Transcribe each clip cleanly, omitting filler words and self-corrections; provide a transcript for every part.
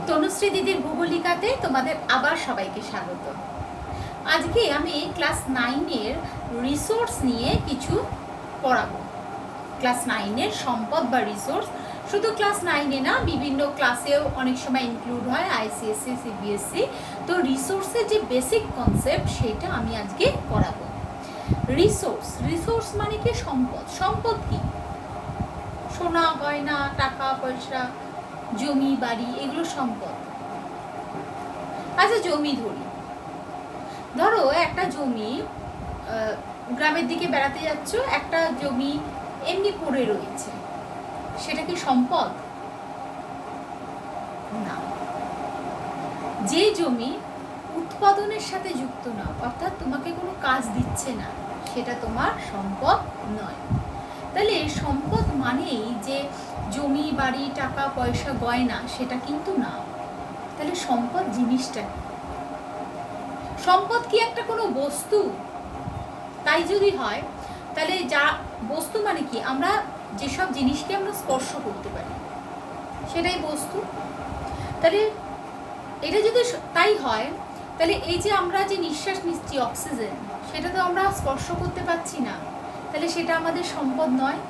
তনুশ্রী দিদির ভূগোলিকাতে তোমাদের আবার সবাইকে স্বাগত। আজকে আমি ক্লাস 9-এর রিসোর্স নিয়ে কিছু পড়াবো। ক্লাস 9-এর সম্পদ বা রিসোর্স শুধু ক্লাস 9-এ না, বিভিন্ন ক্লাসেও অনেক সময় ইনক্লুড হয়, আইসিএসসি, সিবিএসসি। তো রিসোর্সের যে বেসিক কনসেপ্ট সেটা আমি আজকে পড়াবো। রিসোর্স মানে কি? সম্পদ। সম্পদ কি? সোনা গয়না, টাকা পয়সা, জমি বাড়ি, এগুলো সম্পদ। আচ্ছা, জমি ধরো একটা জমি, গ্রামের দিকে বেড়াতে যাচ্ছ, একটা জমি এমনি পড়ে রয়েছে, সেটা কি সম্পদ? না। যে জমি উৎপাদনের সাথে যুক্ত না, অর্থাৎ তোমাকে কোনো কাজ দিচ্ছে না, সেটা তোমার সম্পদ নয়। তাহলে সম্পদ মানেই যে জমি বাড়ি টাকা পয়সা গয়না, সেটা কিন্তু না। তাহলে সম্পদ জিনিসটা কি? সম্পদ কি একটা কোনো বস্তু? তাই যদি হয় তাহলে যা বস্তু মানে কি, আমরা যেসব জিনিসকে আমরা স্পর্শ করতে পারি সেটাই বস্তু। তাহলে এটা যদি তাই হয়, তাহলে এই যে আমরা যে নিঃশ্বাস নিচ্ছি অক্সিজেন, সেটা তো আমরা স্পর্শ করতে পারছি না, তাহলে সেটা আমাদের সম্পদ নয়।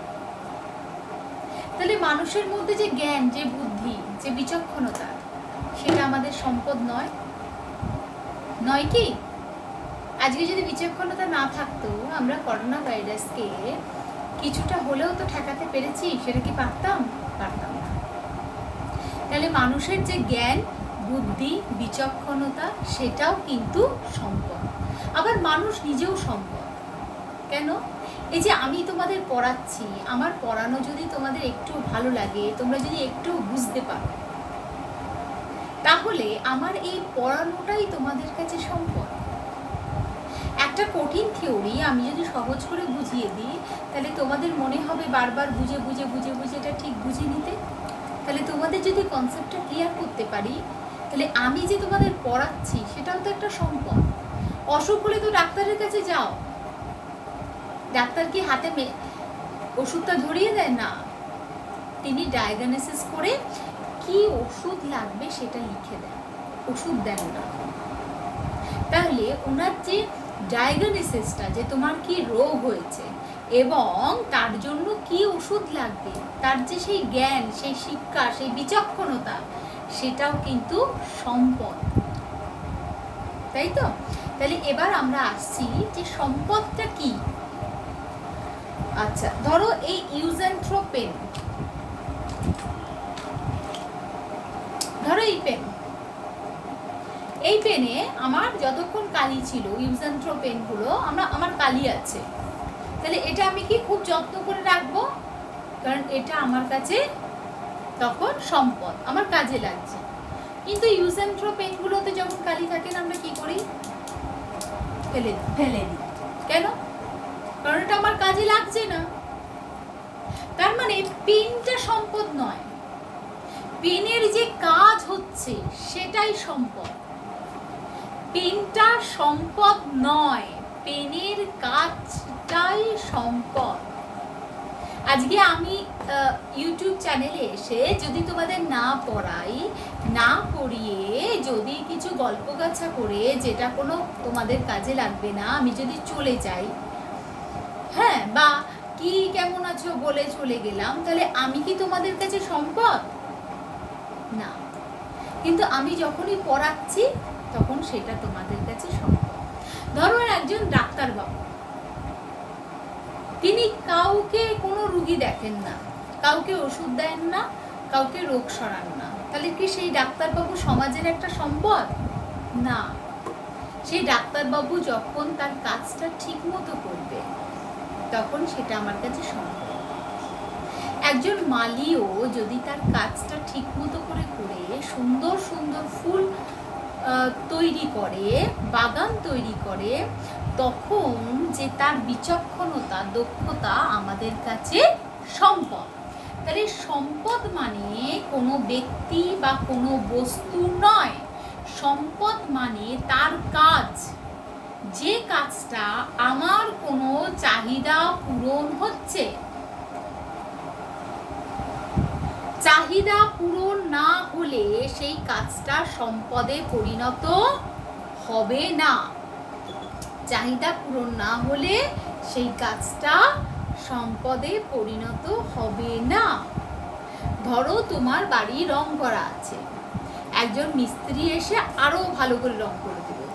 তাহলে মানুষের মধ্যে যে জ্ঞান, যে বুদ্ধি, যে বিচক্ষণতা, সেটা আমাদের সম্পদ নয় কি? আজকে যদি বিচক্ষণতা না থাকতো, আমরা করোনা ভাইরাসকে কিছুটা হলেও তো ঠেকাতে পেরেছি, সেটা কি পারতাম না। তাহলে মানুষের যে জ্ঞান বুদ্ধি বিচক্ষণতা, সেটাও কিন্তু সম্পদ। আবার মানুষ নিজেও সম্পদ। কেন? এই যে আমি তোমাদের পড়াচ্ছি, আমার পড়ানো যদি তোমাদের একটু ভালো লাগে, তোমরা যদি একটু বুঝতে পারো, তাহলে আমার এই পড়ানোটাই তোমাদের কাছে সম্পদ। একটা কঠিন থিওরি আমি যদি সহজ করে বুঝিয়ে দিই, তাহলে তোমাদের মনে হবে বারবার বুঝে এটা ঠিক বুঝে নিতে। তাহলে তোমাদের যদি কনসেপ্টটা ক্লিয়ার করতে পারি, তাহলে আমি যে তোমাদের পড়াচ্ছি সেটাও তো একটা সম্পদ। অসুখ হলে তো ডাক্তারের কাছে যাও, ডাক্তার কি হাতে ওষুধটা ধরিয়ে দেয় না, তিনি ডায়াগনোসিস করে কি ওষুধ লাগবে সেটা লিখে দেন, ওষুধ দেন না। তাহলে ওনার যে ডায়াগনোসিসটা, যে তোমার কি রোগ হয়েছে এবং তার জন্য কি ওষুধ লাগবে, তার যে সেই জ্ঞান, সেই শিক্ষা, সেই বিচক্ষণতা, সেটাও কিন্তু সম্পদ, তাই তো? তাহলে এবার আমরা আসছি যে সম্পদটা কি। আচ্ছা, ধরো এই ইউজ অ্যান্ড থ্রো পেন, ধরো এই পেনে আমার যতক্ষণ কালি ছিল, ইউজ অ্যান্ড থ্রো পেনগুলো আমার কালি আছে, তাহলে এটা আমি কি খুব যত্ন করে রাখবো, কারণ এটা আমার কাছে তখন সম্পদ, আমার কাজে লাগছে। কিন্তু ইউজ অ্যান্ড থ্রো পেনগুলোতে যখন কালি থাকে না, আমরা কি করি? ফেলে দিই। কেন? কারণ এটা আমার কাজে লাগছে না। তার মানে পেনটা সম্পদ নয়, পেনের যে কাজ হচ্ছে সেটাই সম্পদ। পেনটা সম্পদ নয়, পেনের কাজটাই সম্পদ। আজকে আমি ইউটিউব চ্যানেলে এসে যদি তোমাদের না পড়াই, না পড়িয়ে, যদি কিছু গল্পগাছা করে যেটা কোনো তোমাদের কাজে লাগবে না, আমি যদি চলে যাই, হ্যাঁ, বা কি কেমন আছো বলে চলে গেলাম, তাহলে আমি কি তোমাদের কাছে সম্পদ? না। কিন্তু আমি যখনই পড়াচ্ছি তখন সেটা তোমাদের কাছে সম্পদ। ধরো একজন ডাক্তারবাবু, তিনি কাউকে কোনো রুগী দেখেন না, কাউকে ওষুধ দেন না, কাউকে রোগ সরান না, তাহলে কি সেই ডাক্তারবাবু সমাজের একটা সম্পদ? না। সেই ডাক্তারবাবু যখন তার কাজটা ঠিক মতো করবে, তখন সেটা আমার কাছে সম্পদ। একজন মালিও যদি তার কাজটা ঠিক মতো করে সুন্দর সুন্দর ফুল তৈরি করে, বাগান তৈরি করে, তখন যে তার বিচক্ষণতা, দক্ষতা আমাদের কাছে সম্পদ। তাহলে সম্পদ মানে কোনো ব্যক্তি বা কোনো বস্তু নয়, সম্পদ মানে তার কাজ, যে কাজটা আমার কোনো চাহিদা পূরণ হচ্ছে, চাহিদা পূরণ না হলে সেই কাজটা সম্পদে পরিণত হবে না। চাহিদা পূরণ না হলে সেই কাজটা সম্পদে পরিণত হবে না। ধরো তোমার বাড়ি রং করা আছে, একজন মিস্ত্রি এসে আরো ভালো করে রং করে দেবে,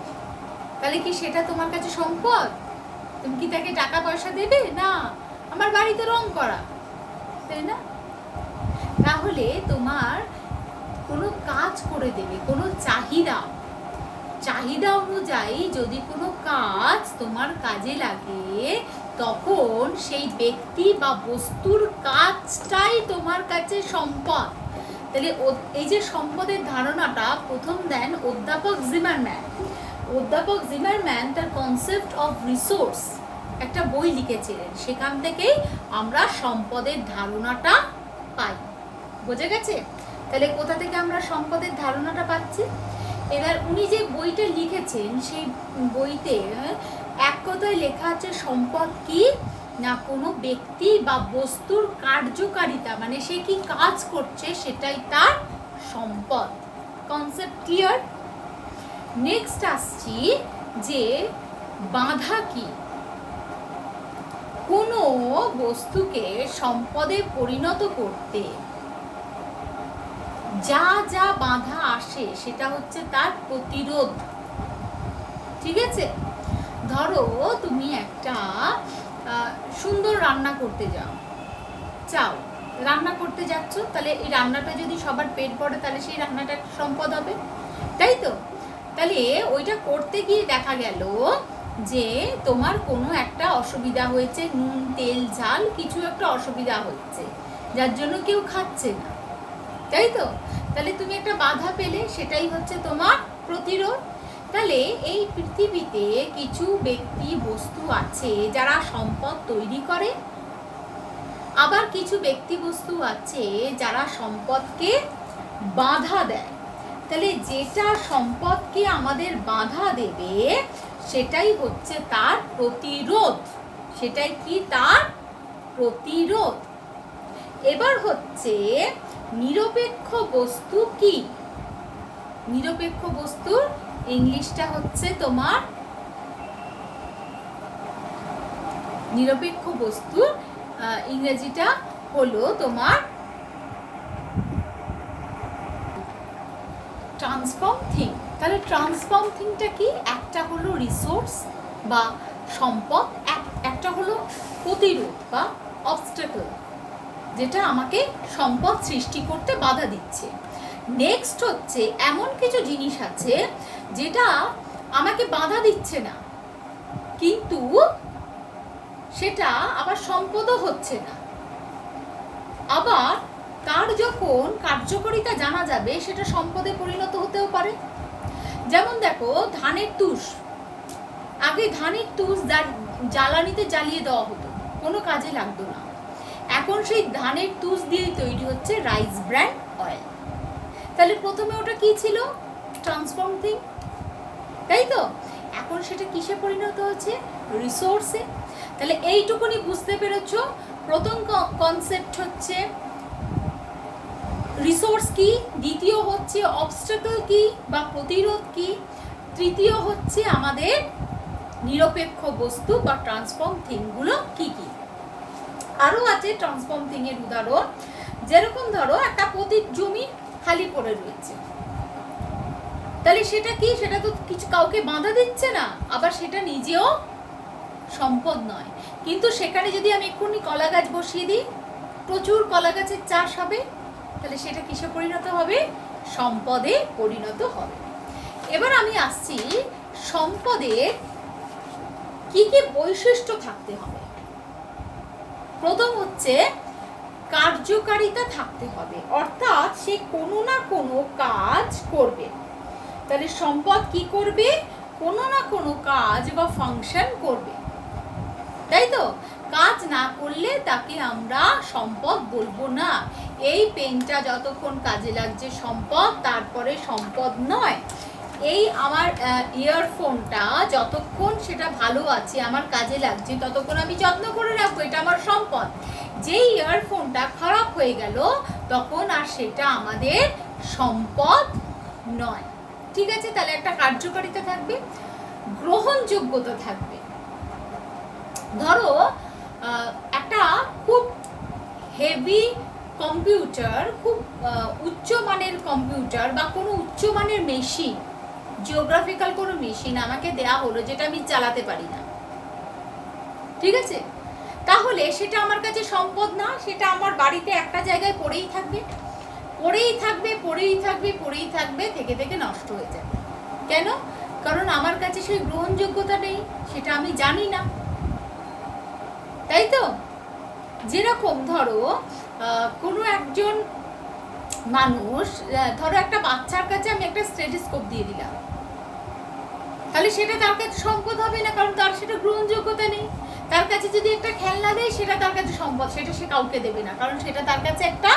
তাহলে কি সেটা তোমার কাছে সম্পদ? তুমি কি তাকে টাকা পয়সা দেবে? না, আমার বাড়িতে রং করা, তাই না? তাহলে তোমার কোনো কাজ করে দেবে, কোনো চাহিদা অনুযায়ী যদি কোনো কাজ তোমার কাজে লাগে, তখন সেই ব্যক্তি বা বস্তুর কাজটাই তোমার কাছে সম্পদ। তাহলে এই যে সম্পদের ধারণাটা প্রথম দেন অধ্যাপক জিমারম্যান তার কনসেপ্ট অফ রিসোর্স একটা বই লিখেছিলেন, সেখান থেকেই আমরা সম্পদের ধারণাটা পাই। বোঝা গেছে? তাহলে কোথা থেকে আমরা সম্পদের ধারণাটা পাচ্ছি? এবার উনি যে বইটা লিখেছেন সেই বইতে এক কথায় লেখা আছে সম্পদ কি না কোনো ব্যক্তি বা বস্তুর কার্যকারিতা, মানে সে কি কাজ করছে সেটাই তার সম্পদ। Concept clear? নেক্সট আসছি যে বাধা কি। কোনো বস্তুকে সম্পদে পরিণত করতে যা যা বাধা আসে সেটা হচ্ছে তার প্রতিরোধ। ঠিক আছে? ধরো তুমি একটা সুন্দর রান্না করতে রান্না করতে যাচ্ছ, তাহলে এই রান্নাটা যদি সবার পেট ভরে তাহলে সেই রান্নাটা সম্পদ হবে, তাই তো? তাহলে ওইটা করতে গিয়ে দেখা গেল যে তোমার কোনো একটা অসুবিধা হয়েছে, নুন তেল ঝাল কিছু একটা অসুবিধা হচ্ছে, যার জন্য কেউ খাচ্ছে না, তাই তো? তাহলে তুমি একটা বাধা পেলে, সেটাই হচ্ছে তোমার প্রতিরোধ। তাহলে এই পৃথিবীতে কিছু ব্যক্তি বস্তু আছে যারা সম্পদ তৈরি করে, আবার কিছু ব্যক্তি বস্তু আছে যারা সম্পদকে বাধা দেয়। তাহলে যেটা সম্পদকে আমাদের বাধা দেবে সেটাই হচ্ছে তার প্রতিরোধ। সেটাই কি? তার প্রতিরোধ। এবার হচ্ছে নিরপেক্ষ বস্তু কি? নিরপেক্ষ বস্তুর ইংলিশটা হচ্ছে তোমার, নিরপেক্ষ বস্তুর ইংরেজিটা হলো তোমার ট্রান্সফর্ম থিং। তাহলে ট্রান্সফর্ম থিংটা কি? একটা হলো রিসোর্স বা সম্পদ, একটা হলো প্রতিরোধ বা অবস্টাকল, যেটা আমাকে সম্পদ সৃষ্টি করতে বাধা দিচ্ছে। নেক্সট হচ্ছে এমন কিছু জিনিস আছে যেটা আমাকে বাধা দিচ্ছে না, কিন্তু সেটা আবার সম্পদও হচ্ছে না, আবার তার যখন কার্যকারিতা জানা যাবে সেটা সম্পদে পরিণত হতেও পারে। যেমন দেখো ধানের তুষ, আগে ধানের তুষ জ্বালানিতে জ্বালিয়ে দেওয়া হতো, কোনো কাজে লাগতো না, এখন সেই ধানের তুষ দিয়েই তৈরি হচ্ছে রাইস ব্র্যান অয়েল। তাহলে প্রথমে ওটা কি ছিল? ট্রান্সফর্ম থিং, তাই তো? এখন সেটা কিসে পরিণত হচ্ছে? রিসোর্সে। তাহলে এইটুকুনি বুঝতে পেরেছ। প্রথম কনসেপ্ট হচ্ছে রিসোর্স কি, দ্বিতীয় হচ্ছে অবস্টাকল কি বা প্রতিরোধ কি, তৃতীয় হচ্ছে আমাদের নিরপেক্ষ বস্তু বা ট্রান্সফর্ম থিংগুলো কি কি। আরও আছে ট্রান্সফর্ম থিং এর উদাহরণ, যেরকম ধরো একটা পতিত জমি খালি পড়ে রয়েছে, তাহলে সেটা কি? সেটা তো কিছু কাউকে বাধা দিচ্ছে না, আবার সেটা নিজেও সম্পদ নয়, কিন্তু সেখানে যদি আমি এক্ষুনি কলা গাছ বসিয়ে দিই, প্রচুর কলা গাছের চাষ হবে, তাহলে সেটা কিসে পরিণত হবে? সম্পদে পরিণত হবে। এবার আমি আসছি সম্পদের কি কি বৈশিষ্ট্য থাকতে হবে। প্রথম হচ্ছে কার্যকারিতা থাকতে হবে, অর্থাৎ সে কোনো না কোনো কাজ করবে। তাহলে সম্পদ কি করবে? কোনো না কোনো কাজ বা ফাংশন করবে, তাই তো? কাজ না করলে তাকে আমরা সম্পদ বলবো না। এই পেনটা যতক্ষণ কাজে লাগছে সম্পদ, তারপরে সম্পদ নয়। এই আমার ইয়ারফোনটা যতক্ষণ সেটা ভালো আছে, আমার কাজে লাগছে, ততক্ষণ আমি যত্ন করে রাখবো, এটা আমার সম্পদ। যেই ইয়ারফোনটা খারাপ হয়ে গেল তখন আর সেটা আমাদের সম্পদ নয়। ঠিক আছে, তাহলে একটা কার্যকারিতা থাকবে, গ্রহণযোগ্যতা থাকবে। ধরো একটা খুব হেভি কম্পিউটার, খুব উচ্চমানের কম্পিউটার বা কোনো উচ্চমানের মেশিন, জিওগ্রাফিক্যাল কোনো মেশিন আমাকে দেয়া হলো যেটা আমি চালাতে পারি না, ঠিক আছে, তাহলে সেটা আমার কাছে সম্পদ না, সেটা আমার বাড়িতে একটা জায়গায় পড়েই থাকবে, পড়েই থাকবে, পড়েই থাকবে, পড়েই থাকবে, থেকে থেকে নষ্ট হয়ে যাবে। কেন? কারণ আমার কাছে সেই গ্রহণযোগ্যতা নেই, সেটা আমি জানি না, তাই তো? যেরকম ধরো কোনো একজন মানুষ, ধরো একটা বাচ্চার কাছে আমি একটা স্টেথোস্কোপ দিয়ে দিলাম, তাহলে সেটা তার কাছে সম্পদ হবে না, কারণ তার সেটা গ্রহণযোগ্যতা নেই। তার কাছে যদি একটা খেলনা দেয় সেটা তার কাছে সম্পদ, সেটা সে কাউকে দেবে না, কারণ সেটা তার কাছে একটা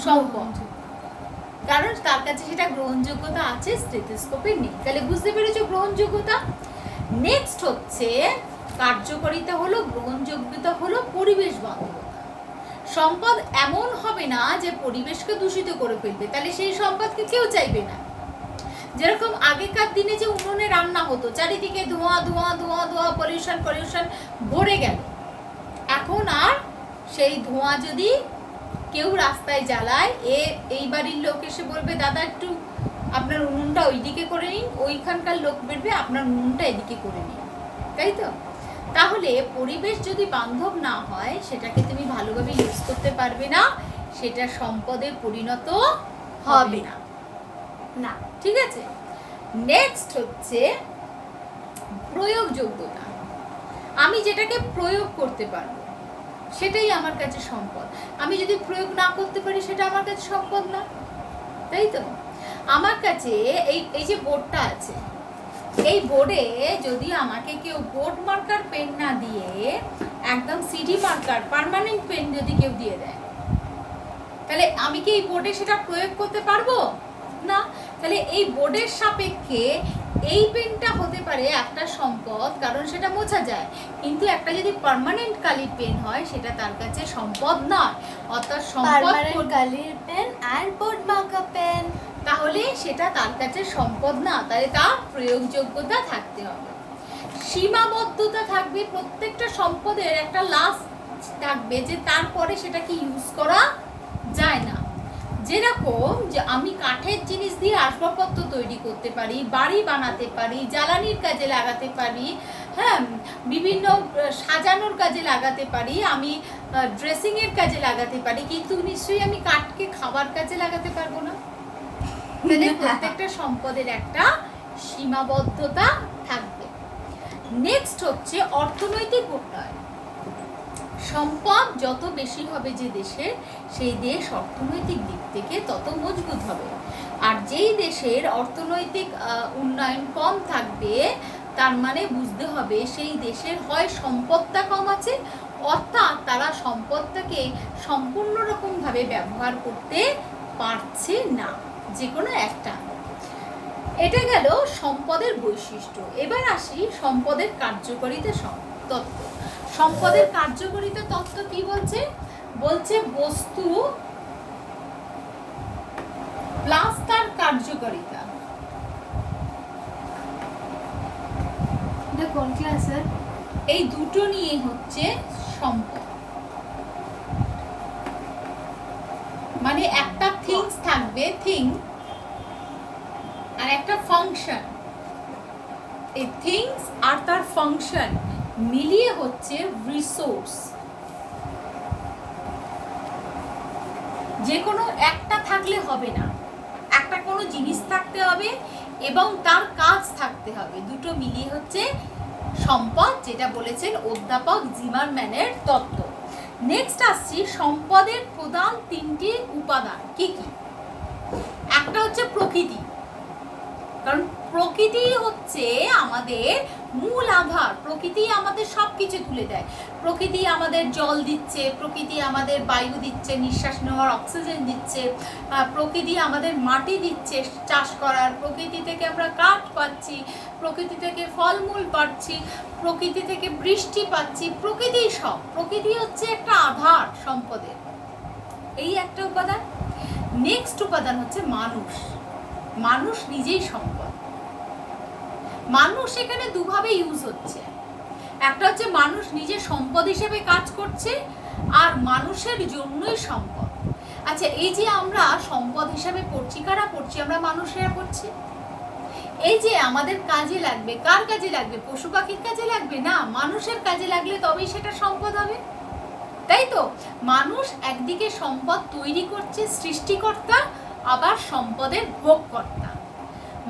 সম্পদ, কারণ তার কাছে সেটা গ্রহণযোগ্যতা আছে, স্টেথোস্কোপে নেই। তাহলে বুঝতে পেরেছো গ্রহণযোগ্যতা। নেক্সট হচ্ছে কার্যকারিতা, হলো গ্রহণযোগ্যতা, হলো পরিবেশ বান্ধবতা। সম্পদ এমন হবে না যে পরিবেশকে দূষিত করে ফেলবে, তাহলে সেই সম্পদকে কেউ চাইবে না। যেরকম আগেকার দিনে যে উনুনে রান্না হতো, চারিদিকে ধোঁয়া ধোঁয়া ধোঁয়া ধোঁয়া, পলিউশন পলিউশন ভরে গেল, এখন আর সেই ধোঁয়া যদি কেউ রাস্তায় জ্বালায়, এই বাড়ির লোক এসে বলবে দাদা একটু আপনার উনুনটা ওইদিকে করে নিন, ওইখানকার লোক বেরবে আপনার উনুনটা এদিকে করে নিন, তাই তো? তাহলে পরিবেশ যদি বান্ধব না হয়, সেটাকে তুমি ভালোভাবে ইউজ করতে পারবে না, সেটা সম্পদে পরিণত হবে না, না, ঠিক আছে। নেক্সট হচ্ছে প্রয়োগযোগ্যতা। আমি যেটাকে প্রয়োগ করতে পারবো সেটাই আমার কাছে সম্পদ। আমি যদি প্রয়োগ না করতে পারি সেটা আমার কাছে সম্পদ না, তাই তো? আমার কাছে এই যে বোর্ডটা আছে, এই বোর্ডে যদি আমাকে কেউ বোর্ড মার্কার পেন না দিয়ে একদম সিডি মার্কার পার্মানেন্ট পেন যদি কেউ দিয়ে দেয়, তাহলে আমি কি এই বোর্ডে সেটা প্রয়োগ করতে পারবো না? তাহলে এই বোর্ডের সাপেক্ষে এই পেনটা হতে পারে একটা সম্পদ, কারণ সেটা মোছা যায়, কিন্তু একটা যদি পার্মানেন্ট কালির পেন হয় সেটা তার কাছে সম্পদ নয়। অর্থাৎ সম্পদ কালির পেন আর বোর্ড মার্কার পেন, তাহলে সেটা তার কাছে সম্পদ না, তাহলে তার প্রয়োগযোগ্যতা থাকতে হবে, সীমাবদ্ধতা থাকবে, প্রত্যেকটা সম্পদের একটা লাস্ট থাকবে যে তারপরে সেটাকে ইউজ করা যায় না। যেরকম যে আমি কাঠের জিনিস দিয়ে আসবাবপত্র তৈরি করতে পারি, বাড়ি বানাতে পারি, জ্বালানির কাজে লাগাতে পারি, হ্যাঁ, বিভিন্ন সাজানোর কাজে লাগাতে পারি, আমি ড্রেসিংয়ের কাজে লাগাতে পারি, কিন্তু নিশ্চয়ই আমি কাঠকে খাবার কাজে লাগাতে পারবো না। প্রত্যেকটা সম্পদের একটা সীমাবদ্ধতা থাকবে। নেক্সট হচ্ছে অর্থনৈতিক উন্নয়ন। সম্পদ যত বেশি হবে যে দেশের, সেই দেশ অর্থনৈতিক দিক থেকে তত মজবুত হবে, আর যেই দেশের অর্থনৈতিক উন্নয়ন কম থাকবে, তার মানে বুঝতে হবে সেই দেশের হয় সম্পদটা কম আছে, অর্থাৎ তারা সম্পদটাকে সম্পূর্ণ রকমভাবে ব্যবহার করতে পারছে না, যে কোনো একটা। এটা গেল সম্পদের বৈশিষ্ট্য। এবার আসি সম্পদের কার্যকারিতা তত্ত্ব। সম্পদের কার্যকারিতা তত্ত্ব কি বলছে? বলছে বস্তু প্লাস তার কার্যকারিতা। এটা কোন ক্লাসের? এই দুটো নিয়ে হচ্ছে সম্পদ। মানে একটা থিংস থাকবে, থিং, আর একটা ফাংশন। এই থিংস আর তার ফাংশন মিলিয়ে হচ্ছে রিসোর্স। যে কোনো একটা থাকলে হবে না, একটা কোনো জিনিস থাকতে হবে এবং তার কাজ থাকতে হবে, দুটো মিলিয়ে হচ্ছে সম্পদ, যেটা বলেছেন অধ্যাপক জিমারম্যানের তত্ত্ব। নেক্সট আসছি সম্পদের প্রধান তিনটি উপাদান কি কি। একটা হচ্ছে প্রকৃতি, কারণ প্রকৃতি হচ্ছে আমাদের মূল আধার, প্রকৃতি আমাদের সব কিছু তুলে দেয়। প্রকৃতি আমাদের জল দিচ্ছে, প্রকৃতি আমাদের বায়ু দিচ্ছে, নিঃশ্বাস নেওয়ার অক্সিজেন দিচ্ছে, প্রকৃতি আমাদের মাটি দিচ্ছে চাষ করার, প্রকৃতি থেকে আমরা কাঠ পাচ্ছি, প্রকৃতি থেকে ফলমূল পাচ্ছি, প্রকৃতি থেকে বৃষ্টি পাচ্ছি, প্রকৃতি সব। প্রকৃতি হচ্ছে একটা আধার সম্পদের। এই একটা উপাদান। নেক্সট উপাদান হচ্ছে মানুষ। মানুষ নিজেই সম্পদ। মানুষ এখানে দুভাবে ইউজ হচ্ছে। একটা হচ্ছে মানুষ নিজে সম্পদ হিসেবে কাজ করছে, আর মানুষের জন্যই সম্পদ। আচ্ছা, এই যে আমরা সম্পদ হিসেবে পড়ছি, কারা পড়ছি? আমরা মানুষেরা পড়ছি। এই যে আমাদের কাজে লাগবে, কার কাজে লাগবে? পশু পাখির কাজে লাগবে না, মানুষের কাজে লাগলে তবেই সেটা সম্পদ হবে, তাই তো? মানুষ একদিকে সম্পদ তৈরি করছে, সৃষ্টিকর্তা, আবার সম্পদের ভোগকর্তা।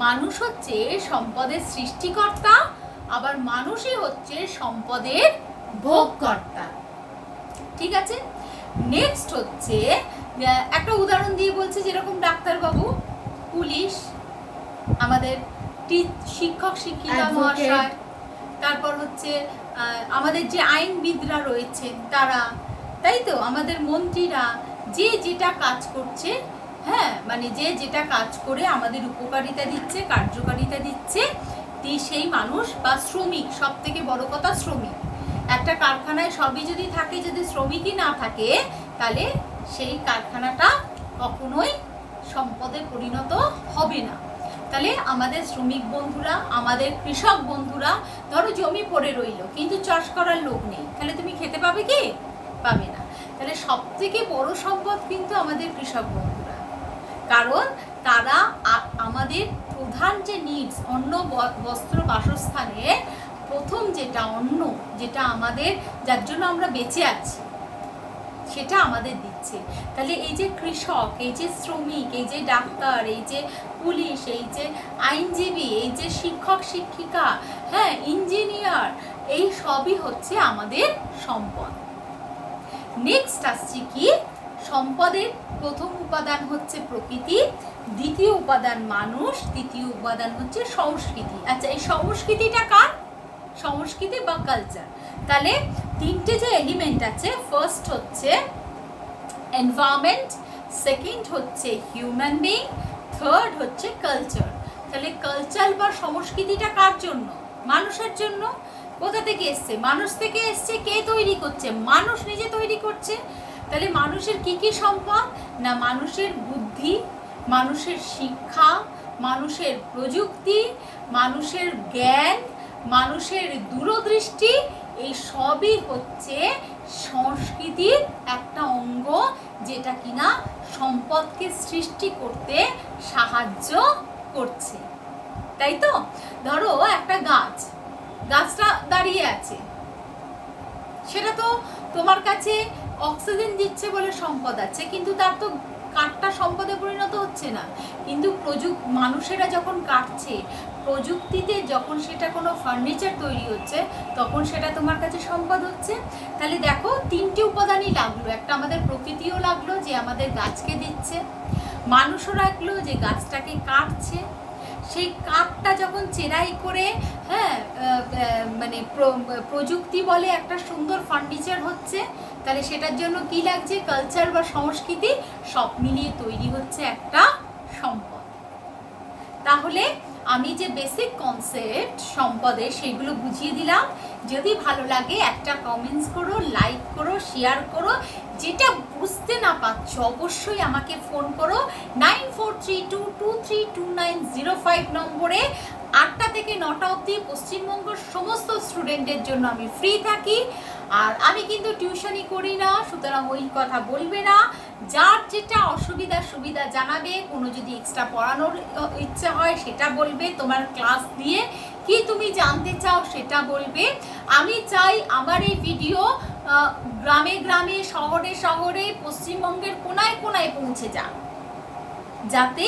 মানুষ হচ্ছে সম্পদের সৃষ্টিকর্তা, আবার মানুষই হচ্ছে সম্পদের ভোগকর্তা। ঠিক আছে? নেক্সট হচ্ছে একটা উদাহরণ দিয়ে বলছি, যেরকম ডাক্তারবাবু, পুলিশ, আমাদের শিক্ষক শিক্ষিকা মহাশয়, তারপর হচ্ছে আমাদের যে আইনবিদরা রয়েছেন তারা, তাই তো? আমাদের মন্ত্রীরা, যে যেটা কাজ করছে, হ্যাঁ, মানে যে যেটা কাজ করে আমাদের উপকারিতা দিচ্ছে, কার্যকারিতা দিচ্ছে, সেই মানুষ বা শ্রমিক, সব থেকে বড় কথা শ্রমিক। একটা কারখানায় সবই যদি থাকে, যদি শ্রমিকই না থাকে, তাহলে সেই কারখানাটা কখনোই সম্পদে পরিণত হবে না। তাহলে আমাদের শ্রমিক বন্ধুরা, আমাদের কৃষক বন্ধুরা, ধরো জমি পড়ে রইল কিন্তু চাষ করার লোক নেই, তাহলে তুমি খেতে পাবে কি? পাবে না। তাহলে সব থেকে বড় সম্পদ কিন্তু আমাদের কৃষক বন্ধুরা, কারণ তারা আমাদের প্রধান যে নিডস, অন্ন বস্ত্র বাসস্থানে প্রথম যেটা অন্ন, যেটা আমাদের, যার জন্য আমরা বেঁচে আছি, সেটা আমাদের দিচ্ছে। তাহলে এই যে কৃষক, এই যে শ্রমিক, এই যে ডাক্তার, এই যে পুলিশ, এই যে আইনজীবী, এই যে শিক্ষক শিক্ষিকা, হ্যাঁ, ইঞ্জিনিয়ার, এই সবই হচ্ছে আমাদের সম্পদ। নেক্সট আসছে কি? সম্পদের প্রথম উপাদান হচ্ছে প্রকৃতি, দ্বিতীয় উপাদান মানুষ, তৃতীয় উপাদান হচ্ছে সংস্কৃতি। আচ্ছা, এই সংস্কৃতিটা কার? সংস্কৃতি বা কালচার। তাহলে তিনটে যে এলিমেন্ট আছে, ফার্স্ট হচ্ছে এনভায়রনমেন্ট, সেকেন্ড হচ্ছে হিউম্যান বিং, থার্ড হচ্ছে কালচার। তাহলে কালচার বা সংস্কৃতিটা কার জন্য? মানুষের জন্য। কোথা থেকে এসছে? মানুষ থেকে এসছে। কে তৈরি করছে? মানুষ নিজে তৈরি করছে। তাহলে মানুষের কি কি সম্পদ? না, মানুষের বুদ্ধি, মানুষের শিক্ষা, মানুষের প্রযুক্তি, মানুষের জ্ঞান, মানুষের দূরদৃষ্টি, এই সবই হচ্ছে সংস্কৃতির একটা অঙ্গ, যেটা কিনা সম্পদকে সৃষ্টি করতে সাহায্য করছে, তাই তো? ধরো একটা গাছটা দাঁড়িয়ে আছে, সেটা তো তোমার কাছে অক্সিজেন দিচ্ছে বলে সম্পদ আছে, কিন্তু তার তো কাঠটা সম্পদে পরিণত হচ্ছে না। কিন্তু মানুষেরা যখন কাটছে, প্রযুক্তিতে যখন সেটা কোনো ফার্নিচার তৈরি হচ্ছে, তখন সেটা তোমার কাছে সম্পদ হচ্ছে। তাহলে দেখো, তিনটে উপাদানই লাগলো। একটা আমাদের প্রকৃতিও লাগলো, যে আমাদের গাছকে দিচ্ছে, মানুষও লাগলো, যে গাছটাকে কাটছে, সেই কাঠটা যখন চেরাই করে, হ্যাঁ, মানে প্রযুক্তি বলে একটা সুন্দর ফার্নিচার হচ্ছে, তাহলে সেটার জন্য কি লাগছে? কালচার বা সংস্কৃতি, সব মিলিয়ে তৈরি হচ্ছে একটা সম্পদ। তাহলে আমি যে বেসিক কনসেপ্ট সম্পদের, সেগুলো বুঝিয়ে দিলাম। যদি ভালো লাগে একটা কমেন্টস করো, লাইক করো, শেয়ার করো। যেটা বুঝতে না পারছো অবশ্যই আমাকে ফোন করো 9432232905 নম্বরে। 8টা থেকে 9টা অবধি পশ্চিমবঙ্গের সমস্ত স্টুডেন্টের জন্য আমি ফ্রি থাকি। আর আমি কিন্তু টিউশনই করি না, সুতরাং ওই কথা বলবে না। যার যেটা সুবিধা জানাবে। কোনো যদি এক্সট্রা পড়ানোর ইচ্ছা হয় সেটা বলবে, তোমার ক্লাস দিয়ে কি তুমি জানতে চাও সেটা বলবে। আমি চাই আমার এই ভিডিও গ্রামে গ্রামে, শহরে শহরে, পশ্চিমবঙ্গের কোনায় কোনায় পৌঁছে যাক, যাতে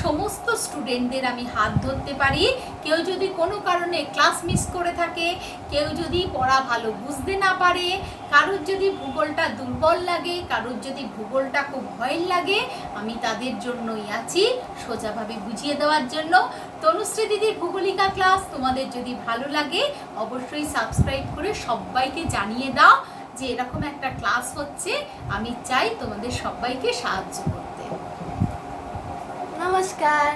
সমস্ত স্টুডেন্টদের আমি হাত ধরতে পারি। কেউ যদি কোনো কারণে ক্লাস মিস করে থাকে, কেউ যদি পড়া ভালো বুঝতে না পারে, কারোর যদি ভূগোলটা দুর্বল লাগে, কারোর যদি ভূগোলটা খুব ভয়ের লাগে, আমি তাদের জন্যই আছি, সোজাভাবে বুঝিয়ে দেওয়ার জন্য। তনুশ্রী দিদির ভূগোলিকা ক্লাস তোমাদের যদি ভালো লাগে, অবশ্যই সাবস্ক্রাইব করে সবাইকে জানিয়ে দাও যে এরকম একটা ক্লাস হচ্ছে। আমি চাই তোমাদের সবাইকে সাহায্য করতে। নমস্কার।